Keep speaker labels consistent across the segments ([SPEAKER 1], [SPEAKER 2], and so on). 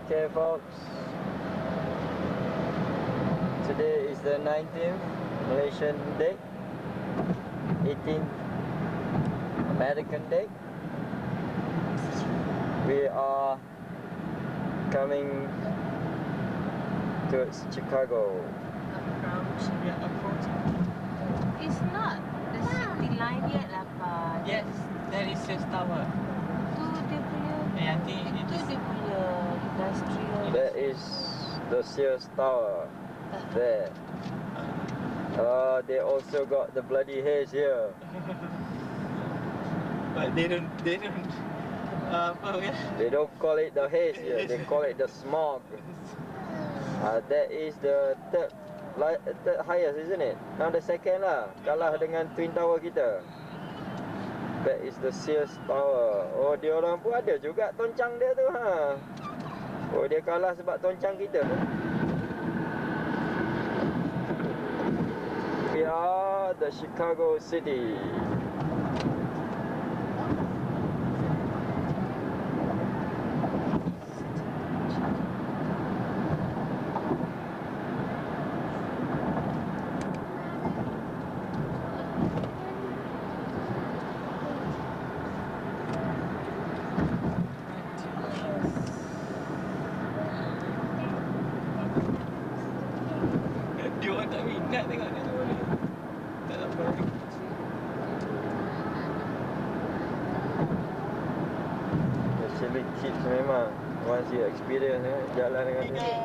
[SPEAKER 1] Okay, folks. Today is the 19th Malaysian Day, 18th American Day. We are coming towards Chicago.
[SPEAKER 2] We are approaching.
[SPEAKER 3] It's not the city line yet lah, Pak.
[SPEAKER 2] Yes, that is Sears Tower.
[SPEAKER 3] Itu dia punya.
[SPEAKER 2] Nanti
[SPEAKER 3] Itu dia punya industrial.
[SPEAKER 1] That is the Sears Tower. There. They also got the bloody haze here.
[SPEAKER 2] But they don't apa kan?
[SPEAKER 1] They don't call it the haze here. They call it the smog. That is the third highest, isn't it? Now the second lah. Kalah dengan Twin Tower kita. That is the Sears Tower. Oh, dia orang pun ada juga toncang dia tu, ha. Oh, dia kalah sebab toncang kita. We are the Chicago City.
[SPEAKER 2] Dia orang tak minat tengok dia semua ni. Tak nampak.
[SPEAKER 1] Actually kids memang once you experience jalan dengan dia.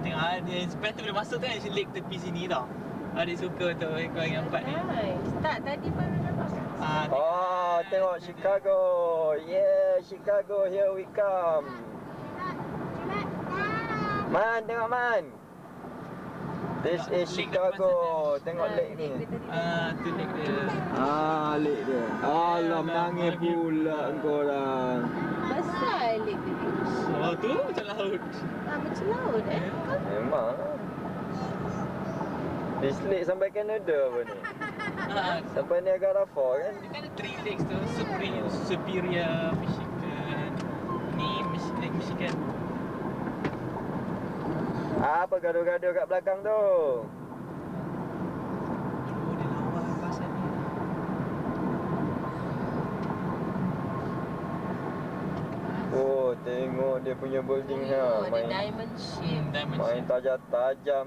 [SPEAKER 2] Tengok dia inspire tu boleh masuk tu kan lake tepi sini tau. Adik suka tu kau yang empat ni.
[SPEAKER 3] Nice. Tak, tadi baru nampak.
[SPEAKER 1] Oh, tengok Chicago. Yeah, Chicago, here we come. Man, tengok Man. This is Chicago. Tengok lake ni.
[SPEAKER 2] Tu lake dia.
[SPEAKER 1] Lake dia. Alah, menangis pula korang.
[SPEAKER 3] Besar lake tadi.
[SPEAKER 2] Oh tu macam laut.
[SPEAKER 3] Macam laut
[SPEAKER 1] Memang. This lake sampai Canada apa ni? Sampai Niagara Falls kan?
[SPEAKER 2] Dia kan ada 3 lakes tu. Superior, Michigan. Ni Lake Michigan.
[SPEAKER 1] Apa gaduh-gaduh kat belakang tu?
[SPEAKER 2] Oh dia lawa pasal ni.
[SPEAKER 1] Oh, tengok dia punya building ha.
[SPEAKER 3] Ada diamond shape.
[SPEAKER 2] Diamond
[SPEAKER 1] Main
[SPEAKER 2] shape.
[SPEAKER 1] tajam-tajam.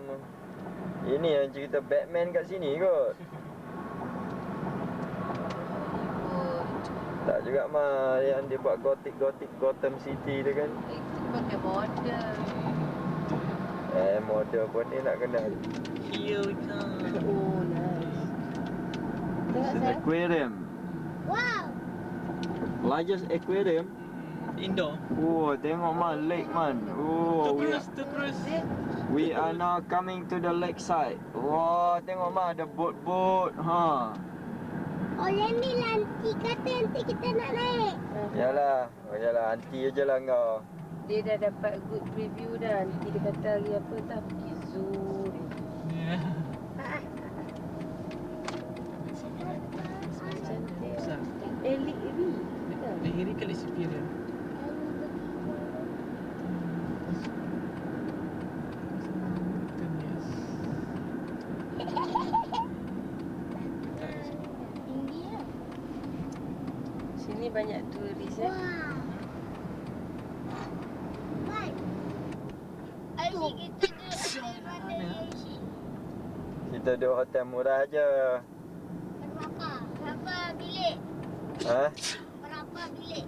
[SPEAKER 1] Ini yang cerita Batman kat sini kot. Tak juga mah yang dia buat gotik-gotik Gotham City tu kan.
[SPEAKER 3] Itu pakai border.
[SPEAKER 1] Model pun dia nak kenal.
[SPEAKER 2] Here we come.
[SPEAKER 3] Oh, nice. Tengok saya.
[SPEAKER 1] Aquarium.
[SPEAKER 3] Wow.
[SPEAKER 1] Largest aquarium.
[SPEAKER 2] Indoor.
[SPEAKER 1] Oh, tengok man, lake man. Oh,
[SPEAKER 2] Terus.
[SPEAKER 1] we are now coming to the lakeside. Wah, tengok man, ada boat-boat. Ha.
[SPEAKER 4] Oh, ni nanti kata nanti kita nak naik.
[SPEAKER 1] Yalah, anti je lah kau.
[SPEAKER 3] Dia dah dapat good review dah. Nanti dia kata hari apa tak pergi zoo. Cantik. Elik ni.
[SPEAKER 2] The Harry ke Lake Superior?
[SPEAKER 4] Tinggi lah.
[SPEAKER 3] Sini banyak turis
[SPEAKER 4] Wah. Baik. Aisyik kita duduk mana Aisyik?
[SPEAKER 1] Kita duduk hotel murah je.
[SPEAKER 4] Berapa bilik?
[SPEAKER 1] Ha?
[SPEAKER 4] Berapa bilik?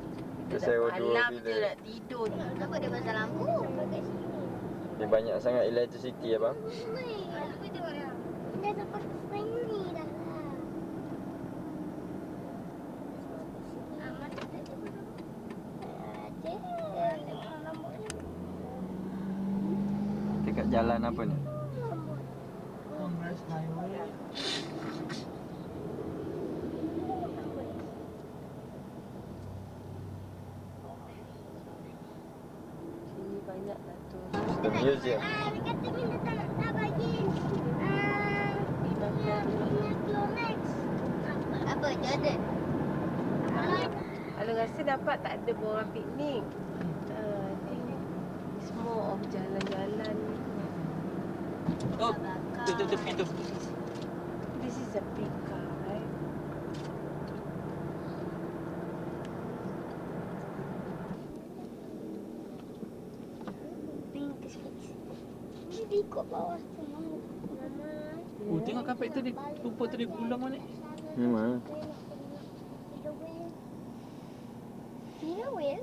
[SPEAKER 1] Kita sewa 2
[SPEAKER 3] malam je
[SPEAKER 1] bilik.
[SPEAKER 3] nak tidur ni.
[SPEAKER 4] Kenapa dia pasal lampu? Pakai sini.
[SPEAKER 1] Dia banyak sangat electricity abang.
[SPEAKER 4] Aku tengok dah. Dah dapat ni dah. Amat tak ada.
[SPEAKER 1] Dekat jalan apa ni?
[SPEAKER 2] Congress Highway.
[SPEAKER 3] Sini banyak lah turis.
[SPEAKER 1] The museum.
[SPEAKER 4] Dia kata minta tak bagi. Clomax. Apa Jordan?
[SPEAKER 3] Kalau rasa dapat tak ada bawa piknik. Tengok.
[SPEAKER 2] Oh, tu tepi tu.
[SPEAKER 3] This is a big car, right?
[SPEAKER 4] Pink space. Maybe ikut bawah tu. Mama.
[SPEAKER 2] Oh, tengok kapet tu dia rumput tu dia gulung mana?
[SPEAKER 1] Mana?
[SPEAKER 4] Killer whale?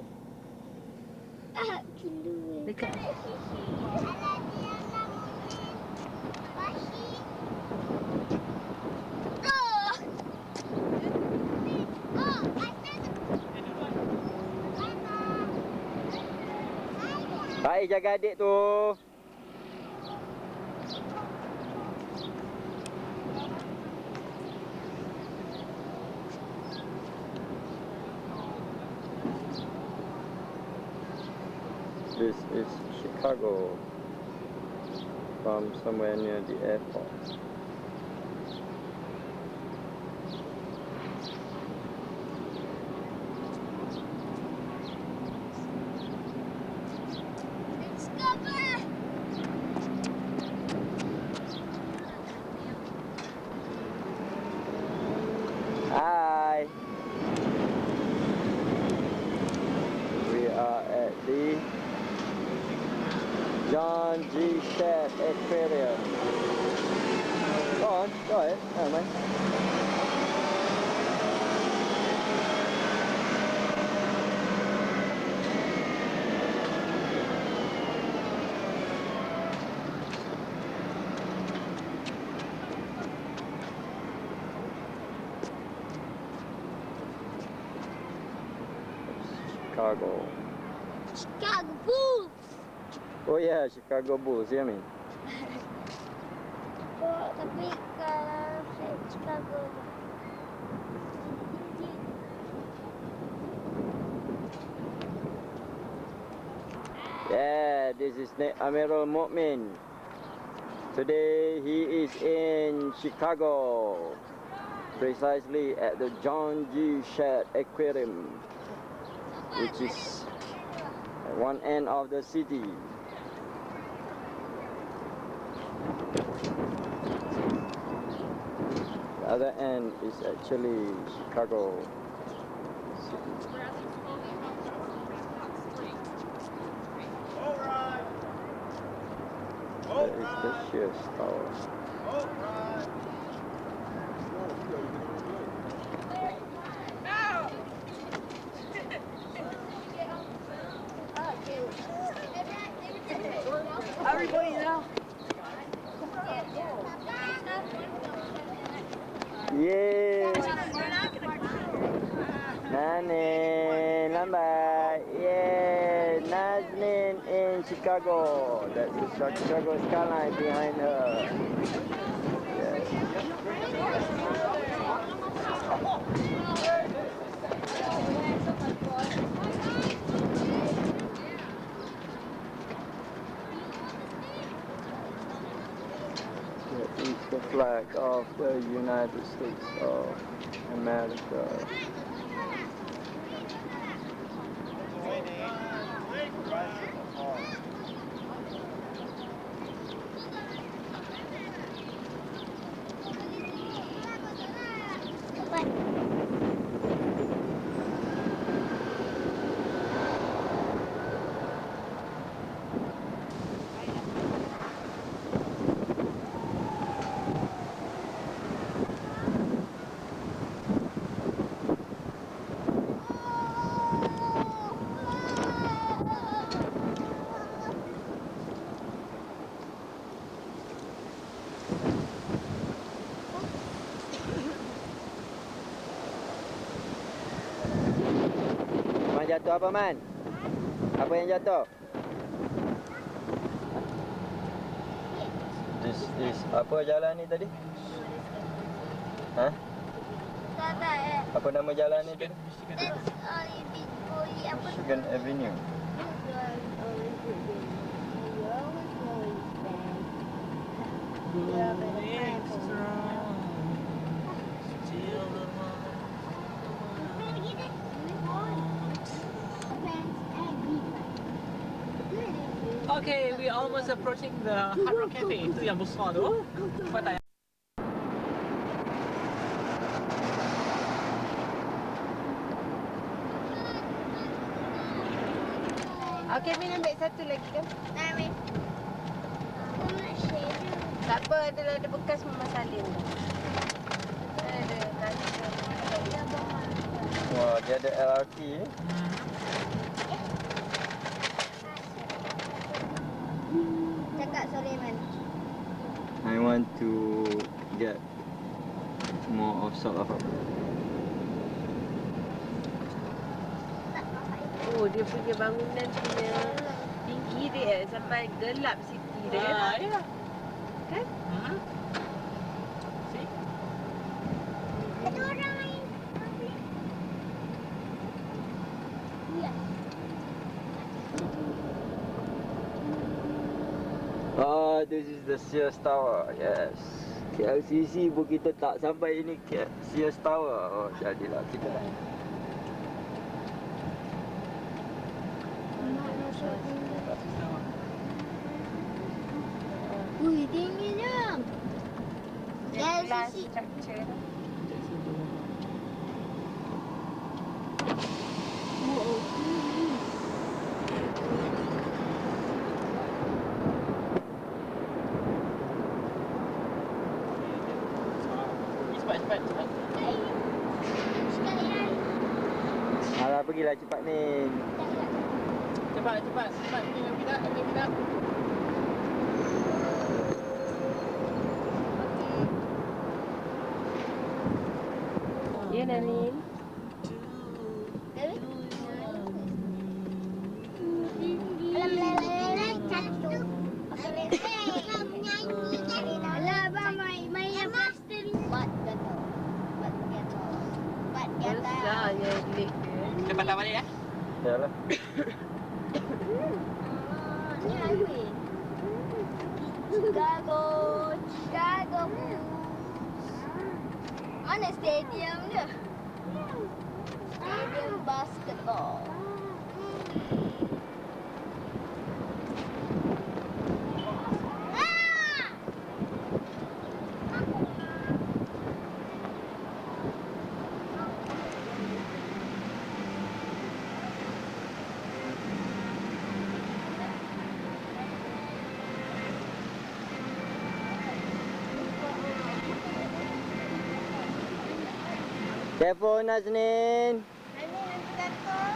[SPEAKER 4] Ah, killer whale.
[SPEAKER 3] Dekat.
[SPEAKER 1] Baik jaga adik tu. This is Chicago, from somewhere near the airport. Hi. We are at the John G. Shedd Aquarium. Go on, go ahead. Never mind. Chicago.
[SPEAKER 4] Chicago Bulls.
[SPEAKER 1] Oh yeah, Chicago Bulls, you mean?
[SPEAKER 4] Oh, tapi kalau Chicago.
[SPEAKER 1] Yeah, this is Amirul Mukmin. Today he is in Chicago, precisely at the John G. Shedd Aquarium, which is at one end of the city. The other end is actually Chicago City. There is the Sears Tower.
[SPEAKER 3] Everybody now.
[SPEAKER 1] Yay! Nane, lambat. Yay! Nazneen in Chicago. That's the Chicago skyline behind her. Yes. That is the flag of the United States of America. Man jatuh apa Man? Apa yang jatuh? This is apa jalan ni tadi? Ha? Apa nama jalan ni tadi? Michigan Avenue.
[SPEAKER 2] Okay, we almost approaching the Hard Rock Cafe. Itu yang besar tu. Nampak tak?
[SPEAKER 3] Okay, Min ambil satu lagi kan?
[SPEAKER 4] Nah, Min. Aku nak share.
[SPEAKER 3] Tak apa, ada bekas Mama Salim. Ada kaki.
[SPEAKER 1] Wah, dia ada LRT ni.
[SPEAKER 4] Cakap sorry, Man.
[SPEAKER 1] I want to get more of sort of
[SPEAKER 3] Oh, dia punya bangunan punya tinggi dia sampai gelap city dia.
[SPEAKER 2] Ya.
[SPEAKER 3] Kan?
[SPEAKER 2] See?
[SPEAKER 4] Ada orang lain. Ya.
[SPEAKER 1] This is the Sears Tower. Yes. KLCC pun kita tak sampai ini Sears Tower. Oh, jadilah kita.
[SPEAKER 4] Ui, tingginya.
[SPEAKER 3] Glass
[SPEAKER 4] LCC.
[SPEAKER 3] structure.
[SPEAKER 2] Cepat.
[SPEAKER 4] Sekalian.
[SPEAKER 1] Alah, pergilah cepat ni.
[SPEAKER 2] Cepat. Ini kita.
[SPEAKER 3] Ya, Nanin.
[SPEAKER 4] Alam cantik. Alah, abang main master. Buat gatal.
[SPEAKER 3] Besarnya lake dia.
[SPEAKER 2] Kita patah balik ya.
[SPEAKER 1] Yalah.
[SPEAKER 4] Ni highway. Chicago. Mana stadium dia? Stadium basketball.
[SPEAKER 1] Careful, Nazneen.
[SPEAKER 4] Nanti jatuh.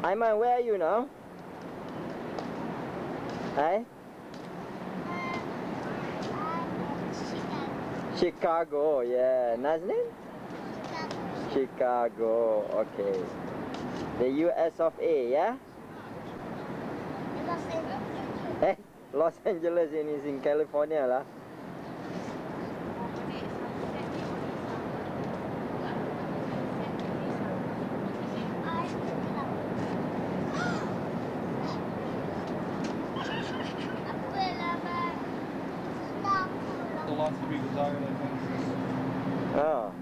[SPEAKER 1] Aiman, where are you now? Hey? Chicago, yeah. Nazneen? Chicago, okay. The US of A, yeah? Los Angeles is in California lah.
[SPEAKER 5] Lots of people talking like that.
[SPEAKER 1] Oh.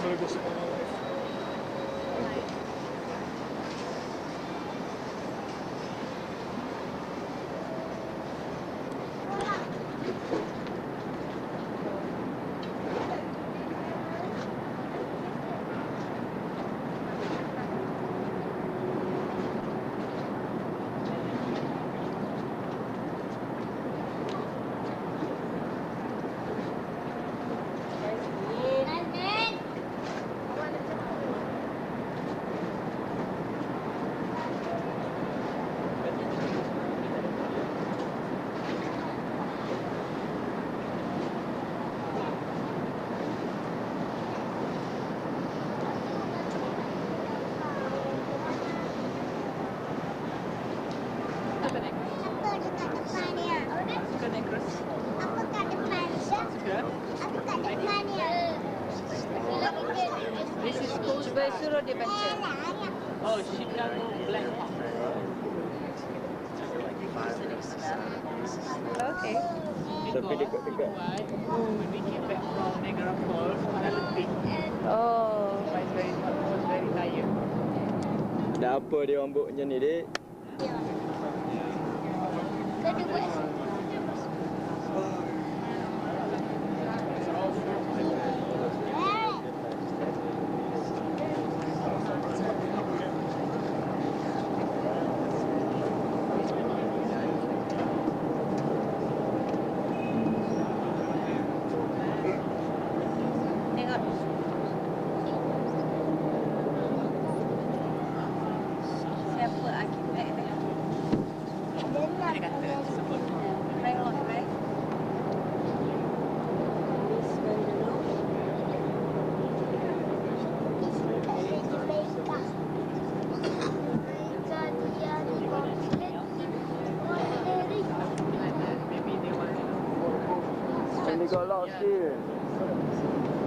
[SPEAKER 5] Better go somewhere.
[SPEAKER 3] This is Coachbell suruh dia baca.
[SPEAKER 2] Oh, Chicago Black.
[SPEAKER 3] Okay.
[SPEAKER 1] Tapi dekat-dekat.
[SPEAKER 2] When we came back from Niagara Falls, another trip.
[SPEAKER 3] Oh.
[SPEAKER 2] I was very tired.
[SPEAKER 1] Dah apa dia orang buat macam ni, Dik?
[SPEAKER 3] Tengok. Siapa arkitek dia?
[SPEAKER 2] Dia kata sebut.
[SPEAKER 3] Tengok, right?
[SPEAKER 2] Maybe they want
[SPEAKER 1] And they got a lot of students.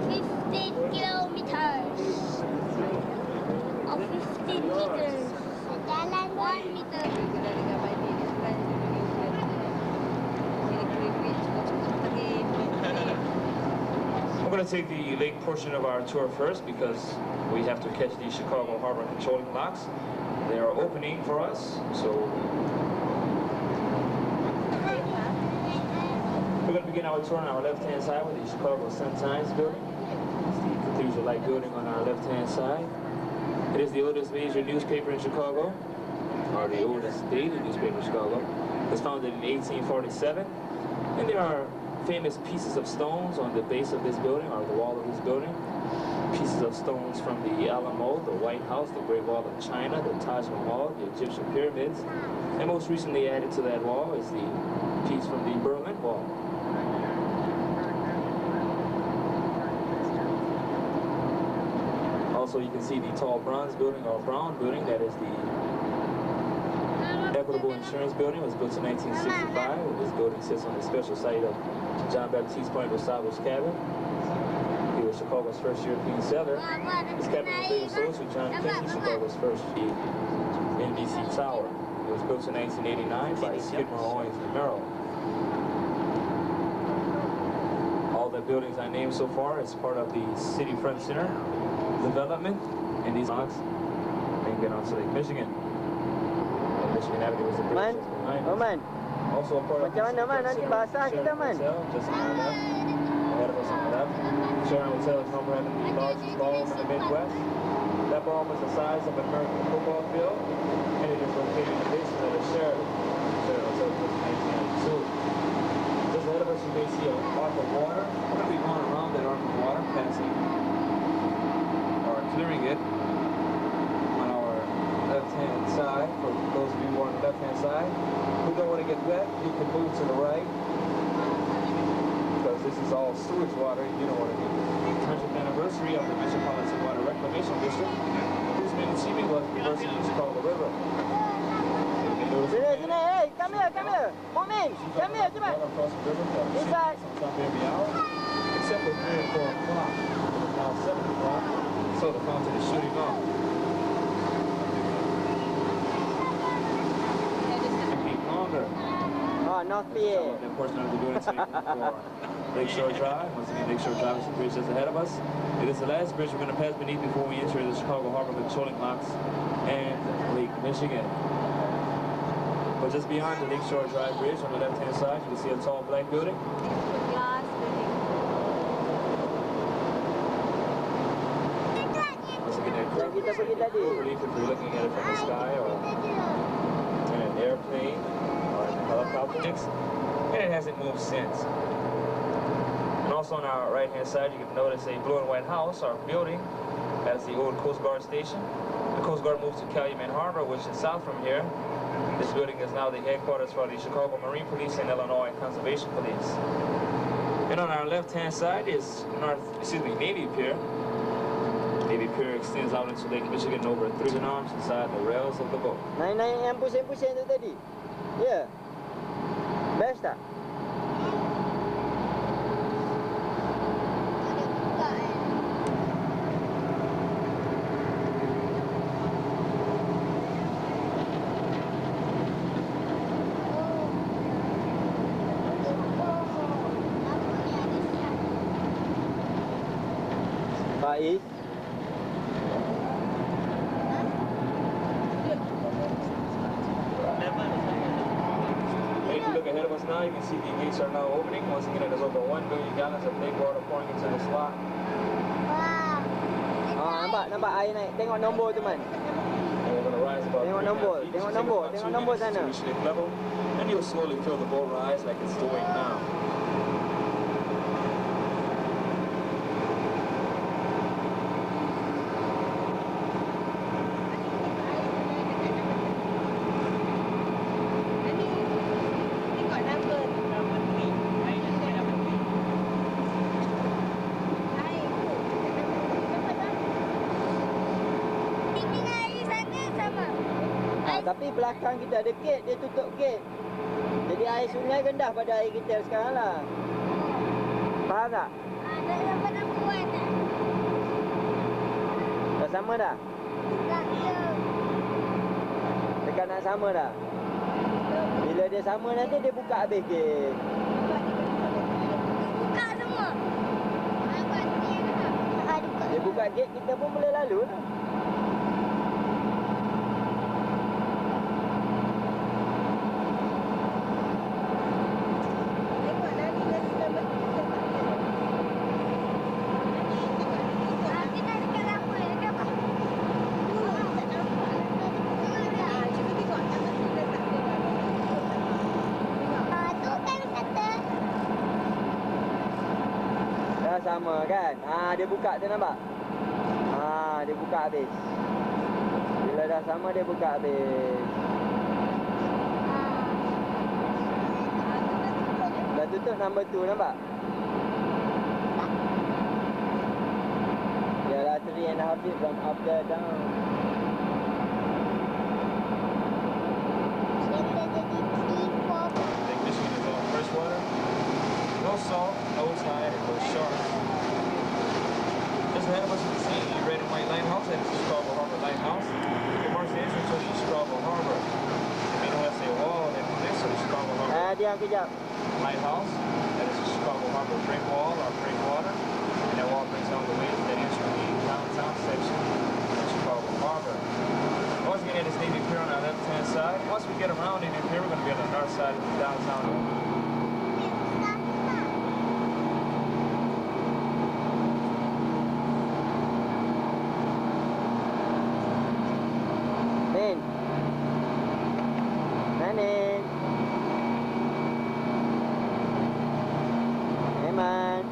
[SPEAKER 4] 15 kilometers or 15 meters. Jalan 1 meter.
[SPEAKER 5] I'm going to take the lake portion of our tour first because we have to catch the Chicago Harbor controlling locks. They are opening for us, so we're going to begin our tour on our left-hand side with the Chicago Sun-Times building. It's the cathedral-like building on our left-hand side. It is the oldest major newspaper in Chicago, or the oldest daily newspaper in Chicago. It was founded in 1847, and there are famous pieces of stones on the base of this building, or the wall of this building. Pieces of stones from the Alamo, the White House, the Great Wall of China, the Taj Mahal, the Egyptian pyramids, and most recently added to that wall is the piece from the Berlin Wall. Also, you can see the tall bronze building, or brown building, that is the Equitable Insurance Building. It was built in 1965, and this building sits on the special site of John Baptiste Point Rosabo's cabin. He was Chicago's first European settler. His cabin was later sold to John Kennedy, Chicago's first NBC Tower. It was built in 1989 by Skidmore, Owings & Merrill. All the buildings I named so far is part of the City Front Center development in these blocks. Then get on to Lake Michigan. And Michigan Avenue was the bridge
[SPEAKER 1] Man,
[SPEAKER 5] that's behind
[SPEAKER 1] oh
[SPEAKER 5] us.
[SPEAKER 1] man,
[SPEAKER 5] Also a part of
[SPEAKER 1] Macam mana, Man? Nanti basah kita, Man.
[SPEAKER 5] Just on our left. Ahead of us on the left. Sharon Hotel is number having the largest ballroom in the Midwest. That ballroom is the size of an American football field, and it is located in the basement of the Sheraton. Sharon Hotel was 1992. Just ahead of us, you may see an arc of water. We're going to be going around that arc of water, passing or clearing it on our left-hand side. For those of you who are on the left-hand side, who don't want to get wet, you can move to the right. Because this is all sewage water, you don't want to get the 100th anniversary of the Metropolitan Water Reclamation District, whose main achievement was reversing the Chicago River.
[SPEAKER 1] Sini, hey, come here. Mu'min, come here, cepat.
[SPEAKER 5] Across the river from
[SPEAKER 1] Inside.
[SPEAKER 5] sometime every hour, except for 3 and 4 o'clock. It's now 7 o'clock, so the fountain is shooting off. Longer.
[SPEAKER 1] Oh, North Pier.
[SPEAKER 5] That portion of the building to for Lakeshore Drive. Once again, Lakeshore Drive is the bridge that's ahead of us. It is the last bridge we're going to pass beneath before we enter the Chicago Harbor controlling locks and Lake Michigan. But just beyond the Lakeshore Drive bridge on the left-hand side, you can see a tall black building.
[SPEAKER 3] Glass building.
[SPEAKER 5] Once again, that curve
[SPEAKER 1] Kita pergi tadi.
[SPEAKER 5] relief if you're looking at it from the sky or in an airplane or in a helicopter. And it hasn't moved since. And also on our right-hand side, you can notice a blue and white house, our building. That's the old Coast Guard station. The Coast Guard moved to Calumet Harbor, which is south from here. This building is now the headquarters for the Chicago Marine Police and Illinois Conservation Police. And on our left-hand side is Navy Pier. Navy Pier extends out into Lake Michigan over 3 arms inside the rails of the boat.
[SPEAKER 1] Naik-naik yang pusing-pusing tu tadi. Ya. Best tak? Faiz.
[SPEAKER 5] If you look ahead of us now, you can see the gates are now opening. Once again, there's over 1 billion gallons of lake water pouring into the slot.
[SPEAKER 1] Nampak air naik. Tengok nombor tu, Man.
[SPEAKER 5] And we're going to rise about
[SPEAKER 1] Tengok
[SPEAKER 5] 3.5
[SPEAKER 1] nombor,
[SPEAKER 5] feet.
[SPEAKER 1] tengok
[SPEAKER 5] Just take
[SPEAKER 1] nombor,
[SPEAKER 5] about
[SPEAKER 1] tengok
[SPEAKER 5] 2
[SPEAKER 1] nombor
[SPEAKER 5] minutes to
[SPEAKER 1] sana.
[SPEAKER 5] reach lake level. And you'll slowly feel the boat rise like it's doing now.
[SPEAKER 3] Tengok number.
[SPEAKER 2] Number 3. Air nanti number 3.
[SPEAKER 3] Air.
[SPEAKER 4] Tinggal air sana sama.
[SPEAKER 1] Tapi belakang kita ada gate, dia tutup gate. Jadi air sungai rendah pada air kita sekarang lah. Faham tak?
[SPEAKER 4] Ada yang buat tak?
[SPEAKER 1] Dah sama dah?
[SPEAKER 4] Tak ya.
[SPEAKER 1] Dekat nak sama dah? Bila dia sama nanti dia buka habis gate.
[SPEAKER 4] Buka semua. Apa dia nak?
[SPEAKER 1] Dia buka gate kita pun boleh lalu lah.
[SPEAKER 3] Tengok Nani number 3 tak ada.
[SPEAKER 4] Kita dekat lama ya, nampak? Tak nampak.
[SPEAKER 3] Cuba tengok number 3 tak ada.
[SPEAKER 4] Tu kan kata.
[SPEAKER 1] Dah sama kan? Dia buka tu nampak? Dia buka habis. Bila dah sama dia buka habis. Dah tutup number 2 nampak? Yalah 3.5 feet from up there down.
[SPEAKER 4] Kita jadi T4.
[SPEAKER 5] Lake Michigan is all fresh water. No salt, no tide, and no sharks. Just ahead of us you can see the red and white lighthouse. That is the Chicago Harbor Lighthouse. It marks the entrance to the Chicago Harbor. You may want to say a wall that connects to the Chicago Harbor
[SPEAKER 1] Diam kejap.
[SPEAKER 5] Lighthouse. That is the Chicago Harbor break wall or breakwater. And that wall brings down the waves that enter the downtown section of Chicago Harbor. Once again, it is Navy Pier on our left-hand side. Once we can get around in here, we're going to be on the north side of the downtown.
[SPEAKER 1] Min. Nanin. Hey, man.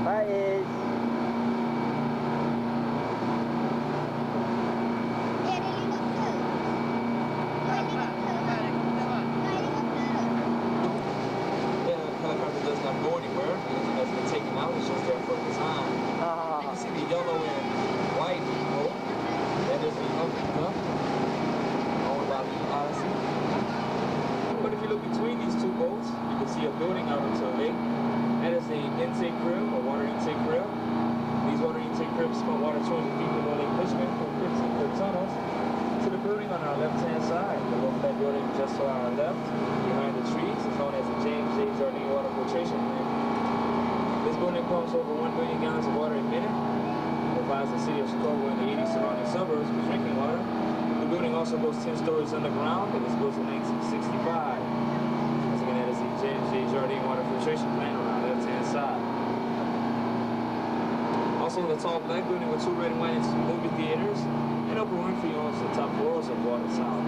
[SPEAKER 1] Faiz.
[SPEAKER 5] Helicopter does not go anywhere because it has been taken out. It's just there for design. You can see the yellow and white boat. That is the Uncle Cup, owned by the Odyssey. But if you look between these two boats, you can see a building out into a lake. That is the intake crib, or water intake crib. These water intake cribs pump water 200 feet below Lake Michigan from 15-foot tunnels to the building on our left-hand side. The roof of that building just to our left, behind the trees, is known as the James J. Jardine Water Filtration Plant. This building pumps over 1 billion gallons of water a minute. It provides the city of Chicago and the 80 surrounding suburbs with drinking water. The building also goes 10 stories underground. It was built in 1965. Once again, that is the James J. Jardine Water Filtration Plant on our left-hand side. Also, the tall black building with 2 red and white movie theaters, and Oprah Winfrey owns the top floors of Water Tower.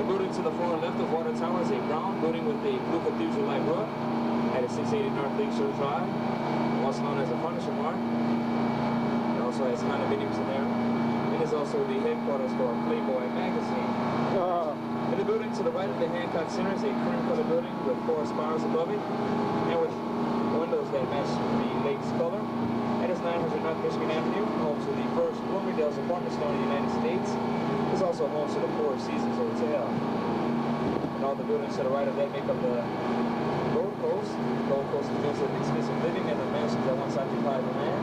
[SPEAKER 5] The building to the far left of Water Tower is a brown building with a blue cathedral-like roof at 680 North Lakeshore Drive, also known as a Furniture Mart. It also has condominiums in there. It is also the headquarters for Playboy magazine. In the building to the right of the Hancock Center is a cream-colored building with 4 spires above it, and with windows that match the lake's color. That is 900 North Michigan Avenue, home to the first Bloomingdale's apartment store in the United States. It's also home to the Four Seasons Hotel. And all the buildings to the right of that make up the Gold Coast. The Gold Coast is built with expensive living and the mansions that once occupied the land.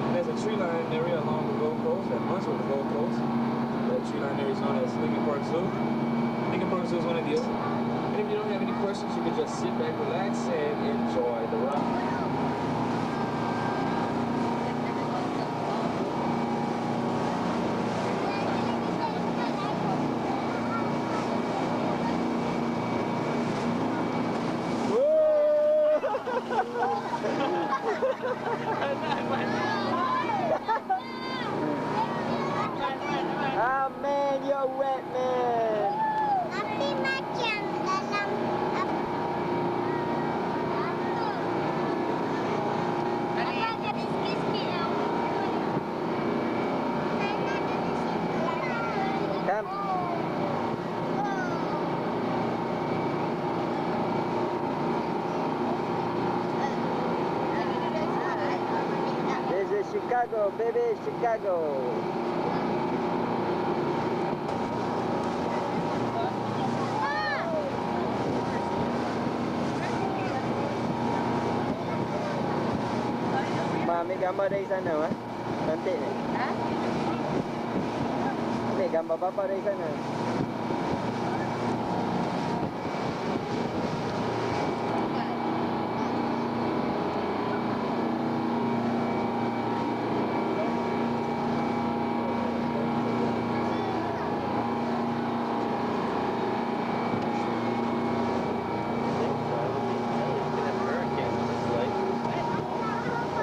[SPEAKER 5] And there's a tree-lined area along the Gold Coast that runs with the Gold Coast. That tree-lined area is known as Lincoln Park Zoo. Lincoln Park Zoo is one of the old. And if you don't have any questions, you can just sit back, relax, and enjoy the ride.
[SPEAKER 1] Ah, man, you're wet, man.
[SPEAKER 4] Api macam dalam apa ada sikit-sikit yang mana ada sikit.
[SPEAKER 1] Come. This is Chicago, baby, Chicago. Ma, ambil gambar dari sana, eh? Cantik ni.
[SPEAKER 3] Ha?
[SPEAKER 1] Ambil gambar bapa dari sana.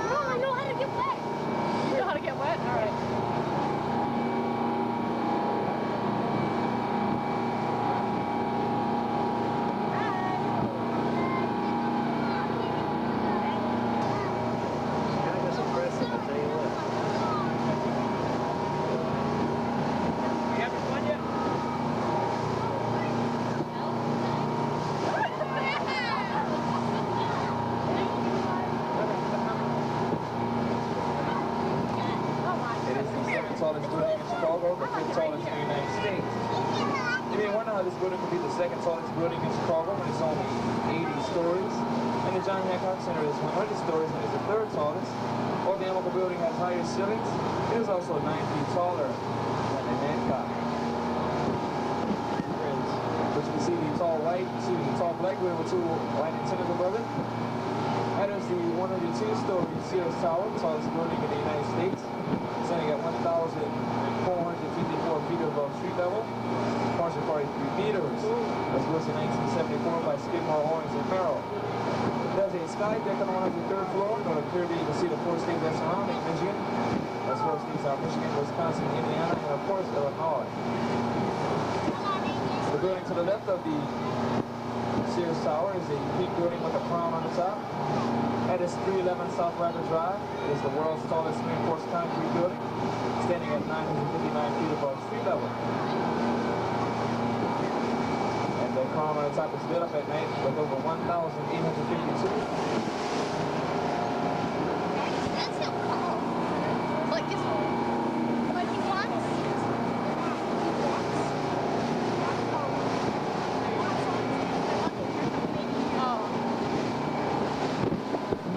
[SPEAKER 4] Oh, I know how to get wet.
[SPEAKER 3] You know how to get wet? All right.
[SPEAKER 1] That's impressive, I tell you what.
[SPEAKER 2] You having fun yet?
[SPEAKER 5] It is the second tallest building in Chicago, the 5th tallest in the United States. You may wonder how this building could be the second tallest building in Chicago when it's only 80 stories. And the John Hancock Center is 100 stories and is the 3rd tallest. While the Amical building has higher ceilings, it is also 9 feet taller than the Hancock. But you can see the tall black building with 2 white antennas above it. That is the 102-story Sears Tower, tallest building in the United States. Standing at 1,454 feet above street level. 43 meters. Was built in 1974 by Skidmore, Owings & Merrill. There's a sky deck on the 3rd floor. On the clear view, you can see the 4 states that surround Michigan. That's 4 states are Michigan, Wisconsin, Indiana, and of course, Illinois. The building to the left of the Sears Tower is a peak building with a crown on the top. That is 311 South Rapids Drive. It is the world's tallest reinforced concrete building, standing at 959 feet above street level. And the crown on the top is lit up at night with over 1,852.
[SPEAKER 4] That's so cool. Like this one. What he wants?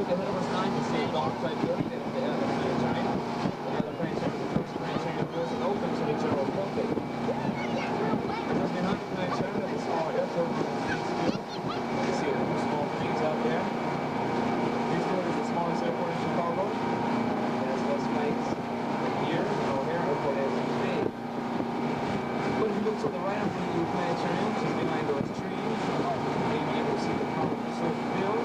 [SPEAKER 5] Look ahead of us now, you can see a dark type building that is the Elephant China. The Elephant China is the first China building open to the general public. Just behind the Grand China, there's a small airport. You can see a few small planes out there. Houston is the smallest airport in Chicago. It has less flights here than O'Hare Airport has in Spain. But if you look to the right of the Grand China, just behind those trees, you may be able to see the College Surf Field.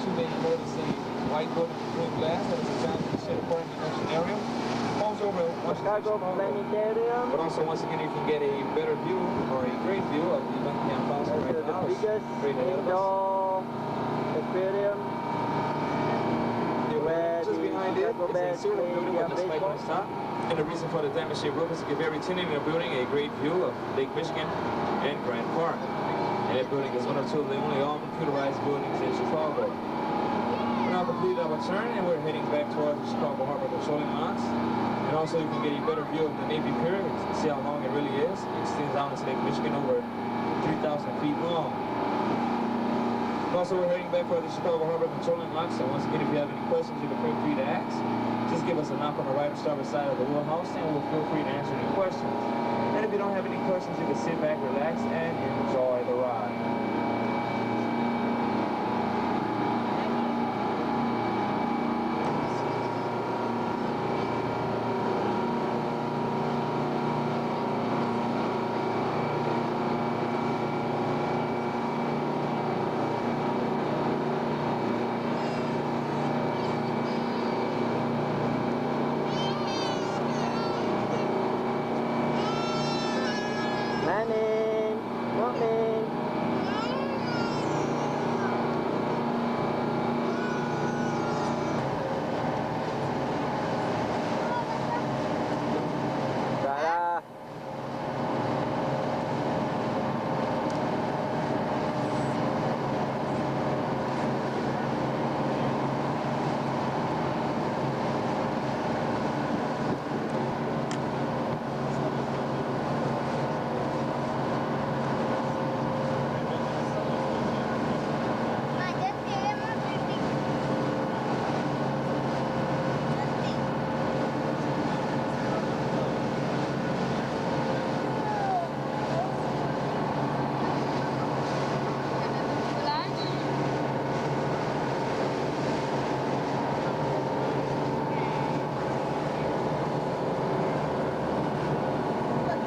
[SPEAKER 5] You may notice a white building with green glass that is a giant shed according to the ocean area. Homes over
[SPEAKER 1] Chicago Planetarium.
[SPEAKER 5] but also once again you can get a better view or a great view of the Buckingham Palace
[SPEAKER 1] That's
[SPEAKER 5] right
[SPEAKER 1] the
[SPEAKER 5] now. It's
[SPEAKER 1] biggest
[SPEAKER 5] straight ahead of us.
[SPEAKER 1] indoor aquarium. Where
[SPEAKER 5] Just
[SPEAKER 1] the
[SPEAKER 5] behind it
[SPEAKER 1] Chicago
[SPEAKER 5] is a
[SPEAKER 1] Bears
[SPEAKER 5] silver
[SPEAKER 1] play
[SPEAKER 5] building
[SPEAKER 1] their
[SPEAKER 5] with a spike on its top. And the reason for the diamond-shaped roof is to give every tenant in the building a great view of Lake Michigan and Grand Park. And that building is one of two of the only all-computerized buildings in Chicago. We're now completed our turn and we're heading back towards the Chicago Harbor patrolling lots. And also you can get a better view of the Navy Pier. You can see how long it really is. It extends down into Lake Michigan over 3,000 feet long. And also we're heading back for the Chicago Harbor patrolling lots. So once again, if you have any questions, you can feel free to ask. Just give us a knock on the right or starboard side of the wheelhouse and we'll feel free to answer any questions. And if you don't have any questions, you can sit back, relax, and enjoy the ride.
[SPEAKER 1] Morning. Dah.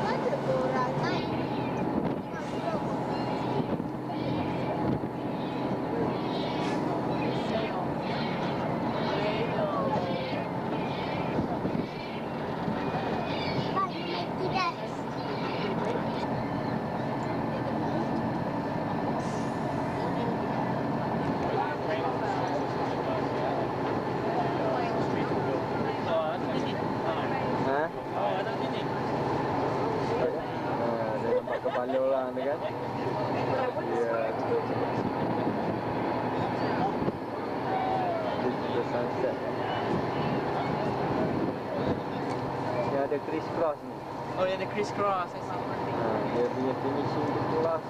[SPEAKER 4] Mak, dia film apa ni? Ha?
[SPEAKER 2] Oh, ada sini.
[SPEAKER 1] Dia nampak kepala orang tu kan? Ya. This is the sunset. Dia ada criss cross ni.
[SPEAKER 2] Oh, dia ada criss cross.
[SPEAKER 1] Dia punya finishing tu kelas.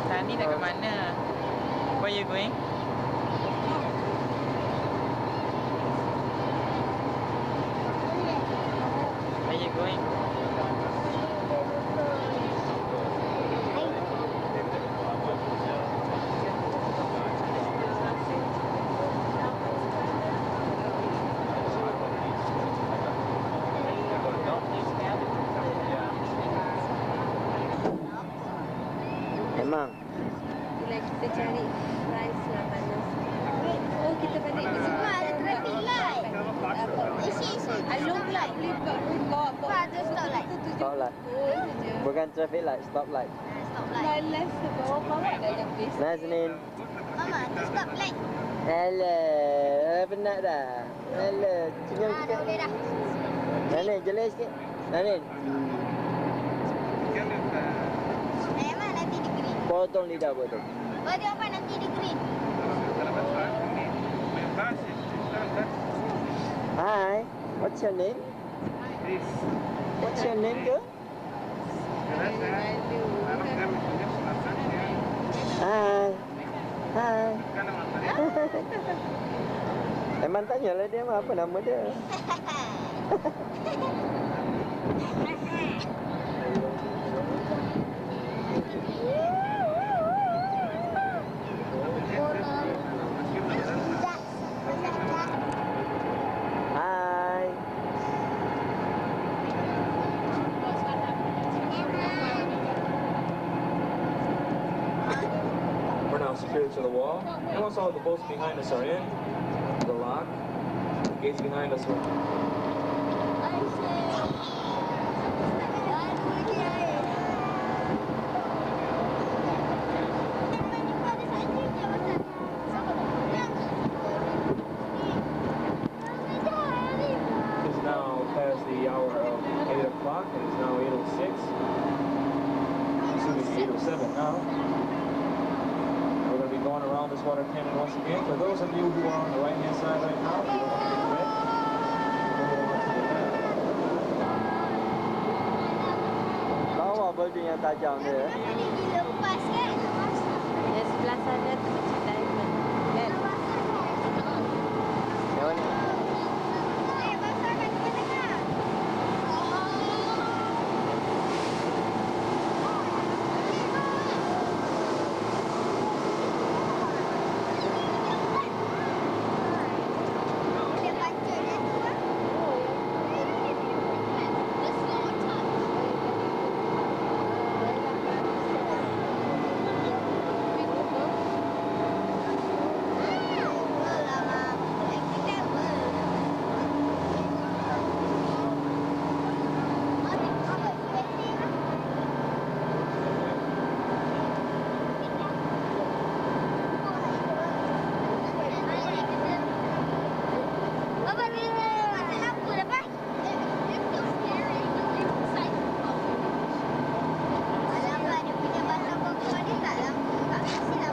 [SPEAKER 2] Tadi nak ke mana? Where you going? Where you going?
[SPEAKER 1] Memang.
[SPEAKER 3] Bila kita cari price lah panas. Oh, kita balik di sini.
[SPEAKER 4] Semua ada traffic light. Isi.
[SPEAKER 3] Alung light boleh bawa
[SPEAKER 4] Ada stop light.
[SPEAKER 1] Stop light.
[SPEAKER 3] saja.
[SPEAKER 1] Bukan traffic light, stop light.
[SPEAKER 4] Stop light.
[SPEAKER 3] Malas bawa dah yang best.
[SPEAKER 1] Nah, Senin.
[SPEAKER 4] Mama, tu stop light.
[SPEAKER 1] Alah, penat dah. Alah, senyum
[SPEAKER 4] Dah
[SPEAKER 1] sikit.
[SPEAKER 4] boleh dah.
[SPEAKER 1] Nanin, jelas sikit. Nanin,
[SPEAKER 4] Memang nanti di green.
[SPEAKER 1] potong lidah potong.
[SPEAKER 4] Oh, dia apa nanti di green?
[SPEAKER 1] Hi, what's your name? What's your name, girl? Hi. Hi. Emang tanyalah dia apa nama dia. Hi.
[SPEAKER 5] We're now secured to the wall. And once all the bolts behind us are in, the lock, the gates behind us will... It's now past the hour of 8 o'clock, and it's now 8:06. Soon it's 8:07 now. We're going to be going around this water cannon once again. For those of you who are on the right-hand side right now, you don't want to get wet. Go on to the left.
[SPEAKER 1] Lawa baju yang tajam dia.
[SPEAKER 4] Dilepas kan?
[SPEAKER 3] Yang sebelah sana tu macam diamond. Kan?
[SPEAKER 1] Yang mana?
[SPEAKER 4] Basah kan kita tengah. Dia baca dia tu kan?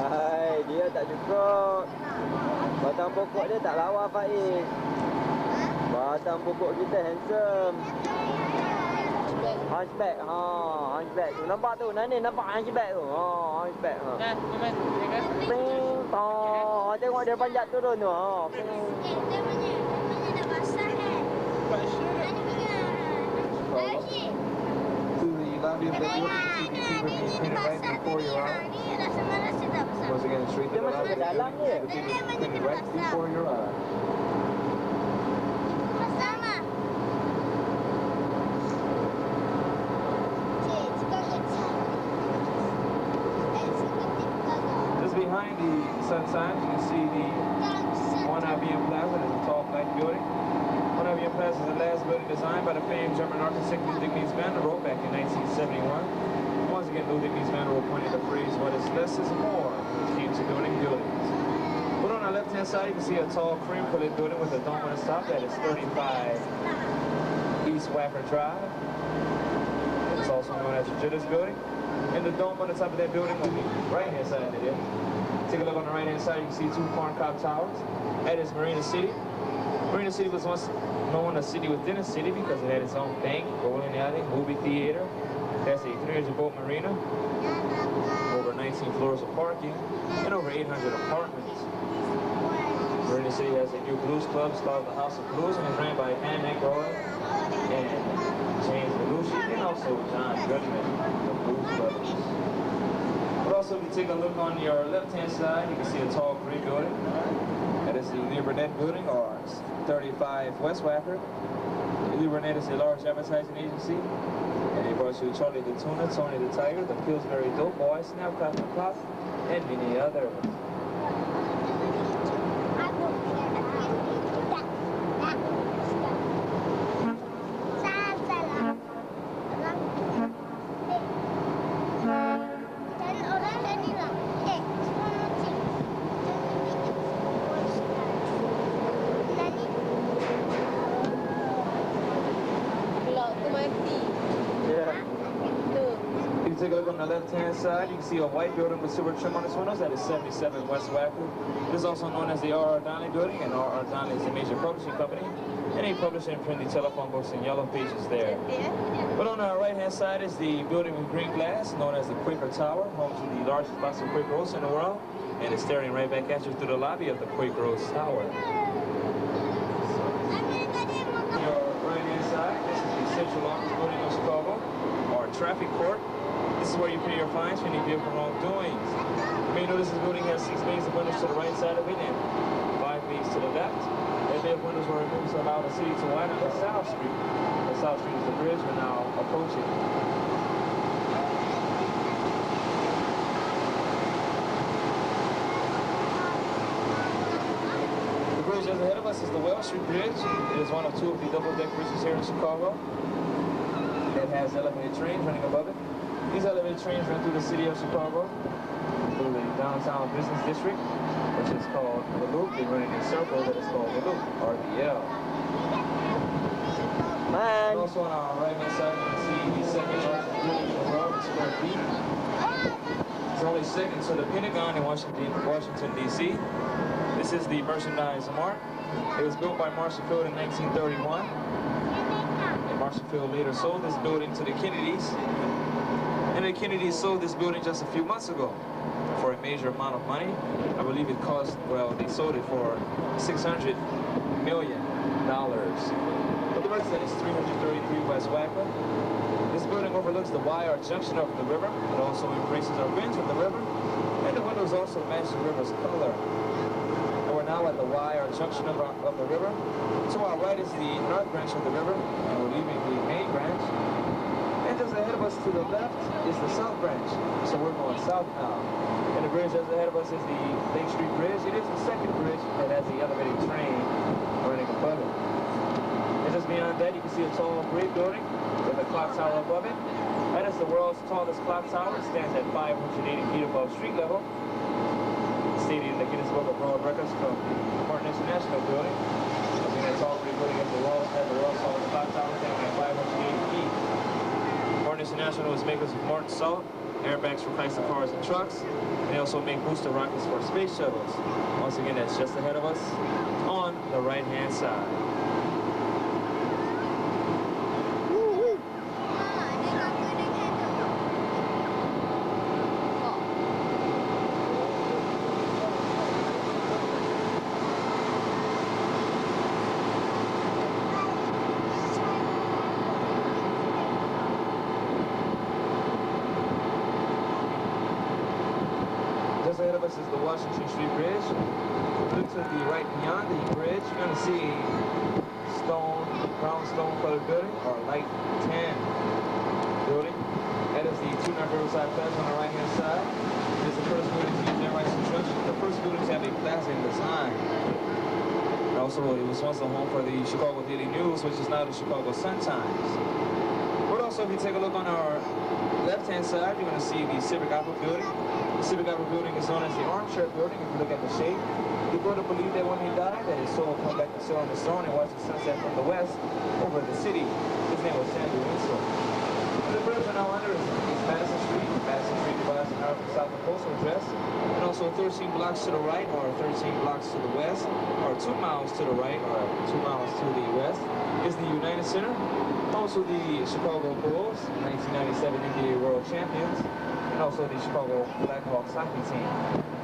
[SPEAKER 1] Hai, dia tak cukup. Batang pokok dia tak lawa Faiz. Batang pokok kita handsome. Hunchback, hunchback tu. Nampak tu, Nani nampak hunchback tu. Hunchback.
[SPEAKER 2] Dah, Memang. Jaga.
[SPEAKER 1] Ping, tengok dia panjat turun tu. Ping.
[SPEAKER 5] To the lobby of the building, CBT review printed right before your eyes. Once again, straight to the lobby of the building, CBT printed right before your eyes. Just behind the sun signs, you can see the One IBM Plaza. There's a tall black building. One IBM Plaza is the last building designed by the famed German architect Ludwig Mies van der Rohe back in 1971. Once again, Ludwig Mies van der Rohe pointed the phrase, "What is less is more," when it came to building buildings. But on our left-hand side, you can see a tall cream-colored building with a dome on the top. That is 35 East Wacker Drive. It's also known as the Jitters Building. And the dome on the top of that building on the right-hand side of it. Take a look on the right-hand side, you can see two corncob towers. That is Marina City. Marina City was once known as a city within a city because it had its own bank, bowling alley, movie theater, There's a 300-boat marina, over 19 floors of parking, and over 800 apartments. Marina City has a new blues club. It's called the House of Blues, and it's ran by Ann McRoy and James Belushi, and also John Goodman, the Blues Brothers. But also, if you take a look on your left-hand side, you can see a tall gray building. That is the Lee Burnett building, or 35 West Wacker. Lee Burnett is a large advertising agency. And they brought you Charlie the Tuna, Tony the Tiger, the Pillsbury Dope Boy, Snapcraft the Clock, and many others. If you take a look on the left-hand side, you can see a white building with silver trim on its windows. That is 77 West Wacker. This is also known as the R.R. Donnelly building, and R.R. Donnelly is a major publishing company, and they publish and print the telephone books and yellow pages there. But on our right-hand side is the building with green glass, known as the Quaker Tower, home to the largest box of Quaker Oats in the world, and it's staring right back at you through the lobby of the Quaker Oats Tower. Your right-hand side, this is the Central Office building of Chicago, or traffic court. This is where you pay your fines for any vehicle wrongdoings. You may notice this building has 6 bays of windows to the right side of it and 5 bays to the left. And bay of windows were removed to allow the city to widen the South Street. The South Street is the bridge we're now approaching. The bridge just ahead of us is the Wells Street Bridge. It is one of 2 of the double-deck bridges here in Chicago. It has elevated trains running above it. These elevated trains run through the city of Chicago, through the downtown business district, which is called the Loop. They run in a circle that is called the Loop, RDL. And also on our right-hand side, you can see the second largest building in the world, it's square feet. It's only second to the Pentagon in Washington, D.C. This is the Merchandise Mart. It was built by Marshall Field in 1931. And Marshall Field later sold this building to the Kennedys. And the Kennedys sold this building just a few months ago for a major amount of money. I believe it cost, well, they sold it for $600 million. But the rest of it is 333 West Wacker. This building overlooks the Wire Junction of the river. It also embraces our bends with the river. And the windows also match the river's color. And we're now at the Wire Junction of the river. To our right is the north branch of the river, and we're leaving the main branch. And just ahead of us to the left is the south branch. So we're going south now. And the bridge just ahead of us is the Lake Street Bridge. It is the second bridge that has the elevated train running above it. And just beyond that, you can see a tall gray building with a clock tower above it. That is the world's tallest clock tower. It stands at 580 feet above street level. Stated in the Guinness Book of World Records from the Martin International Building. I mean, that tall gray building at the world's tallest clock tower standing at 580 feet. Martin International is makers of Martin Salt, airbags for Chrysler cars and trucks. They also make booster rockets for space shuttles. Once again, that's just ahead of us on the right-hand side. Just ahead of us is the Washington Street Bridge. If you look to the right beyond the bridge, you're going to see brownstone colored building, or light tan building. That is the Two-Neck Riverside Plaza on the right-hand side. It is the first building to use air-rights construction. The first building to have a plaza in design. And also, it was once the home for the Chicago Daily News, which is now the Chicago Sun-Times. But also, if you take a look on our left-hand side, you're going to see the Civic Opera building. The Civic Opera building is known as the Armchair building. If you look at the shape, the brother believed that when he died, that his soul would come back to sit on his throne and watch the sunset from the west over the city. His name was Samuel Winslow. The bridge are now under is Madison Street. Madison Street divides the north and south of Postal Address. And also 13 blocks to the right, or 13 blocks to the west, or 2 miles to the right, or 2 miles to the west, is the United Center, home also the Chicago Bulls, 1997 NBA World Champions, and also the Chicago Blackhawks hockey team.